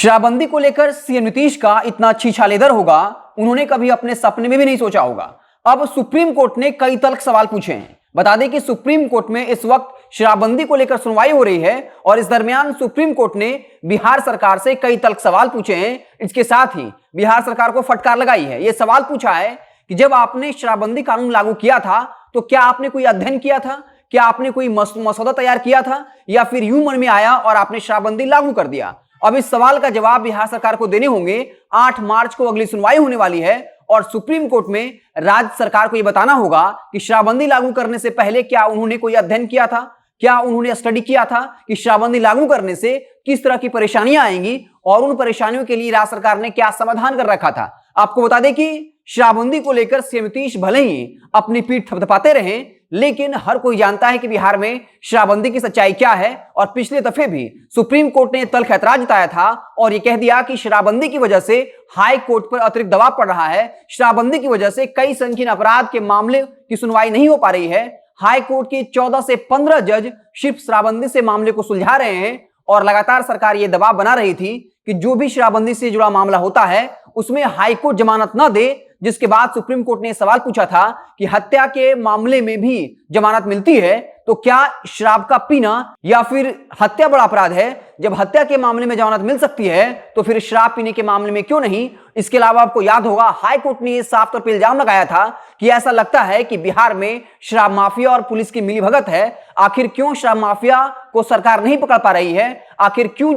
शराबबंदी को लेकर सीएम नीतीश का इतना छीछालेदर होगा, उन्होंने कभी अपने सपने में भी नहीं सोचा होगा। अब सुप्रीम कोर्ट ने कई तल्ख सवाल पूछे हैं। बता दें कि सुप्रीम कोर्ट में इस वक्त शराबबंदी को लेकर सुनवाई हो रही है और इस दरमियान सुप्रीम कोर्ट ने बिहार सरकार से कई तल्ख सवाल पूछे हैं। इसके साथ ही बिहार सरकार को फटकार लगाई है। यह सवाल पूछा है कि जब आपने शराबबंदी कानून लागू किया था तो क्या आपने कोई अध्ययन किया था, क्या आपने कोई मसौदा तैयार किया था, या फिर यूं मन में आया और आपने शराबबंदी लागू कर दिया। अब इस सवाल का जवाब बिहार सरकार को देने होंगे। 8 मार्च को अगली सुनवाई होने वाली है और सुप्रीम कोर्ट में राज्य सरकार को यह बताना होगा कि शराबबंदी लागू करने से पहले क्या उन्होंने कोई अध्ययन किया था, क्या उन्होंने स्टडी किया था कि शराबबंदी लागू करने से किस तरह की परेशानियां आएंगी और उन परेशानियों के लिए राज्य सरकार ने क्या समाधान कर रखा था। आपको बता दें कि शराबबंदी को लेकर सीएम नीतीश भले ही अपनी पीठ थपथपाते रहे, लेकिन हर कोई जानता है कि बिहार में शराबबंदी की सच्चाई क्या है। और पिछले दफे भी सुप्रीम कोर्ट ने तल्ख ऐतराज जताया था और यह कह दिया कि शराबबंदी की वजह से हाई कोर्ट पर अतिरिक्त दबाव पड़ रहा है। शराबबंदी की वजह से कई संगीन अपराध के मामले की सुनवाई नहीं हो पा रही है। हाई कोर्ट के 14 से 15 जज सिर्फ शराबबंदी से मामले को सुलझा रहे हैं और लगातार सरकार यह दबाव बना रही थी कि जो भी शराबबंदी से जुड़ा मामला होता है उसमें हाई कोर्ट जमानत न दे। जिसके बाद सुप्रीम कोर्ट ने सवाल पूछा था कि हत्या के मामले में भी जमानत मिलती है तो क्या शराब का पीना या फिर हत्या बड़ा अपराध है? जब हत्या के मामले में जमानत मिल सकती है तो फिर शराब पीने के मामले में क्यों नहीं? इसके अलावा आपको याद होगा हाई कोर्ट ने साफ तौर पर इल्जाम लगाया था कि ऐसा लगता है कि बिहार में शराब माफिया और पुलिस की मिलीभगत है। आखिर क्यों शराब माफिया को सरकार नहीं पकड़ पा रही है? आखिर क्यों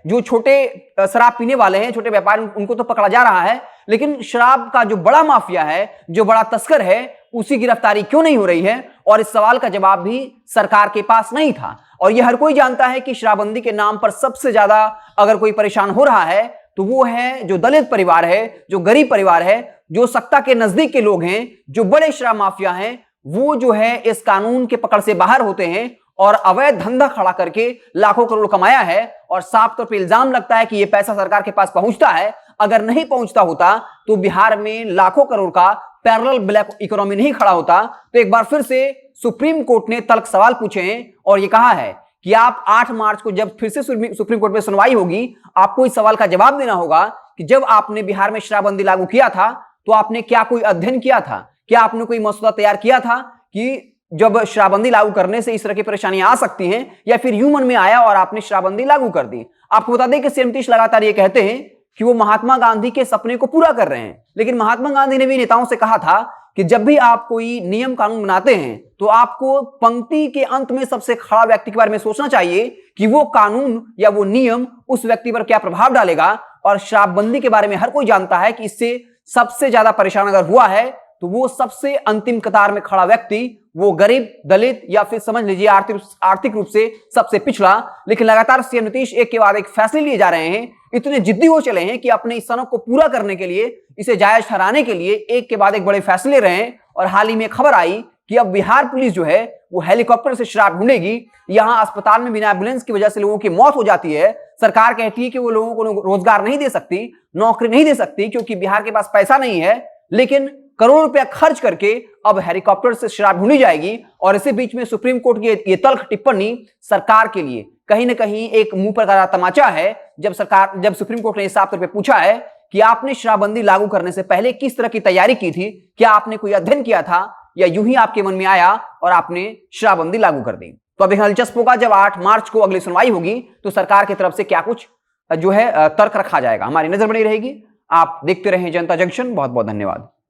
जो छोटे शराब पीने वाले हैं, छोटे व्यापारी, उनको तो पकड़ा जा रहा है, लेकिन शराब का जो बड़ा माफिया है, जो बड़ा तस्कर है, उसी गिरफ्तारी क्यों नहीं हो रही है? और इस सवाल का जवाब भी सरकार के पास नहीं था। और यह हर कोई जानता है कि शराबबंदी के नाम पर सबसे ज्यादा अगर कोई परेशान हो रहा है तो वो है जो दलित परिवार है, जो गरीब परिवार है, जो सत्ता के नजदीक के लोग हैं, जो बड़े शराब माफिया हैं। वो इस कानून के पकड़ से बाहर होते हैं और अवैध धंधा खड़ा करके लाखों करोड़ कमाया है। और साफ तौर पर इल्जाम लगता है कि यह पैसा सरकार के पास पहुंचता है। अगर नहीं पहुंचता होता तो बिहार में लाखों करोड़ का पैरेलल ब्लैक इकोनॉमी नहीं खड़ा होता। तो एक बार फिर से सुप्रीम कोर्ट ने तल्ख सवाल पूछे हैं और यह कहा है कि आप 8 मार्च को जब फिर से सुप्रीम कोर्ट में सुनवाई होगी, आपको इस सवाल का जवाब देना होगा कि जब आपने बिहार में शराबबंदी लागू किया था तो आपने क्या कोई अध्ययन किया था, क्या आपने कोई मसौदा तैयार किया था कि जब शराबबंदी लागू करने से इस तरह की परेशानियां आ सकती हैं, या फिर यूं मन में आया और आपने शराबबंदी लागू कर दी। आपको बता दें कि सीएम नीतीश लगातार ये कहते हैं कि वो महात्मा गांधी के सपने को पूरा कर रहे हैं, लेकिन महात्मा गांधी ने भी नेताओं से कहा था कि जब भी आप कोई नियम कानून बनाते हैं तो आपको पंक्ति के अंत में सबसे खड़ा व्यक्ति के बारे में सोचना चाहिए कि वो कानून या वो नियम उस व्यक्ति पर क्या प्रभाव डालेगा। और शराबबंदी के बारे में हर कोई जानता है कि इससे सबसे ज्यादा परेशान अगर हुआ है तो वो सबसे अंतिम कतार में खड़ा व्यक्ति, वो गरीब, दलित, या फिर समझ लीजिए आर्थिक रूप से सबसे पिछड़ा। लेकिन लगातार सीएम नीतीश एक के बाद एक फैसले लिए जा रहे हैं, इतने जिद्दी हो चले हैं कि अपने इस सनक को पूरा करने के लिए, इसे जायज ठहराने के लिए एक के बाद एक बड़े फैसले रहे हैं। और हाल ही में खबर आई कि अब बिहार पुलिस वो हेलीकॉप्टर से शराब ढूंढेगी। यहां अस्पताल में बिना एम्बुलेंस की वजह से लोगों की मौत हो जाती है। सरकार कहती है कि वो लोगों को रोजगार नहीं दे सकती, नौकरी नहीं दे सकती, क्योंकि बिहार के पास पैसा नहीं है। लेकिन करोड़ों रुपया खर्च करके अब हेलीकॉप्टर से शराब ढूंढी जाएगी। और इसी बीच में सुप्रीम कोर्ट की ये तल्ख टिप्पणी सरकार के लिए कहीं ना कहीं एक मुंह पर का तमाचा है। जब सुप्रीम कोर्ट ने साफ तौर पे पूछा है कि आपने शराबबंदी लागू करने से पहले किस तरह की तैयारी की थी, क्या आपने कोई अध्ययन किया था, या यूं ही आपके मन में आया और आपने शराबबंदी लागू कर दी। तो अब दिलचस्प होगा जब 8 मार्च को अगली सुनवाई होगी तो सरकार की तरफ से क्या कुछ तर्क रखा जाएगा। हमारी नजर बनी रहेगी। आप देखते रहें जनता जंक्शन। बहुत बहुत धन्यवाद।